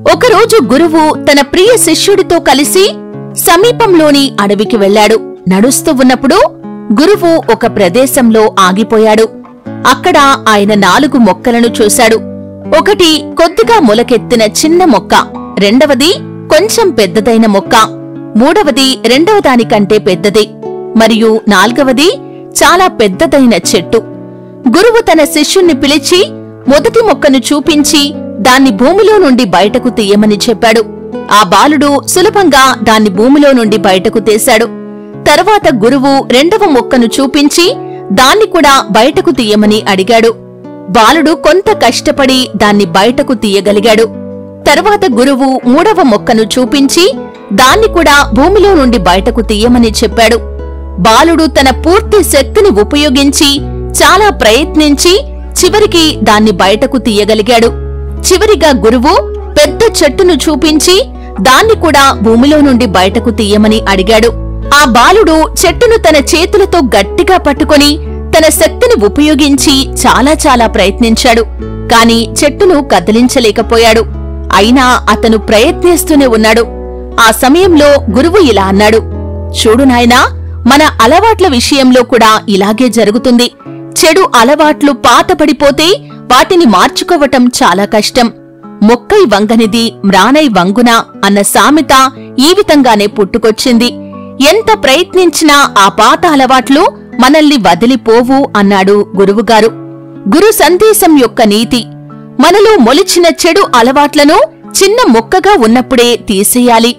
ఒకరోజు గురువు తన ప్రియ శిష్యుడితో కలిసి సమీపంలోని అడవికి వెళ్లాడు. నడుస్తూ ఉన్నప్పుడు గురువు ఒక ప్రదేశంలో ఆగిపోయాడు. అక్కడ ఆయన 4 మొక్కలను చూశాడు. ఒకటి కొద్దిగా మొలకెత్తిన చిన్న మొక్క, రెండవది కొంచెం పెద్దదైన మొక్క, మూడవది రెండవ దానికంటే పెద్దది, మరియు 4వది చాలా పెద్దదైన చెట్టు. గురువు తన శిష్యుణ్ణి పిలిచి మొదటి మొక్కను చూపించి దాన్ని భూమిలో నుండి బయటకు తీయమని చెప్పాడు. ఆ బాలుడు సులభంగా దాన్ని భూమిలో నుండి బయటకు తీశాడు. తర్వాత గురువు రెండవ మొక్కను చూపించి దాన్ని కూడా బయటకు తీయమని అడిగాడు. బాలుడు కొంత కష్టపడి దాన్ని బయటకు తీయగలిగాడు. తర్వాత గురువు మూడవ మొక్కను చూపించి దాన్ని కూడా భూమిలో నుండి బయటకు తీయమని చెప్పాడు. బాలుడు తన పూర్తి శక్తిని ఉపయోగించి చాలా ప్రయత్నించి చివరికి దాన్ని బయటకు తీయగలిగాడు. చివరిగా గురువు పెద్ద చెట్టును చూపించి దాన్ని కూడా భూమిలో నుండి బయటకు తీయమని అడిగాడు. ఆ బాలుడు చెట్టును తన చేతులతో గట్టిగా పట్టుకొని తన శక్తిని ఉపయోగించి చాలా ప్రయత్నించాడు. కాని చెట్టును కదిలించలేకపోయాడు. అయినా అతను ప్రయత్నిస్తూనే ఉన్నాడు. ఆ సమయంలో గురువు ఇలా అన్నాడు, చూడు నాయనా, మన అలవాట్ల విషయంలో కూడా ఇలాగే జరుగుతుంది. చెడు అలవాట్లు పాతపడిపోతే వాటిని మార్చుకోవటం చాలా కష్టం. మొక్కై వంగనిది మ్రానై వంగున అన్న సామెత ఈ విధంగానే పుట్టుకొచ్చింది. ఎంత ప్రయత్నించినా ఆ పాత అలవాట్లు మనల్ని వదిలిపోవు అన్నాడు గురువుగారు. గురు సందేశం యొక్క నీతి: మనలో మొలిచిన చెడు అలవాట్లను చిన్న మొక్కగా ఉన్నప్పుడే తీసేయాలి.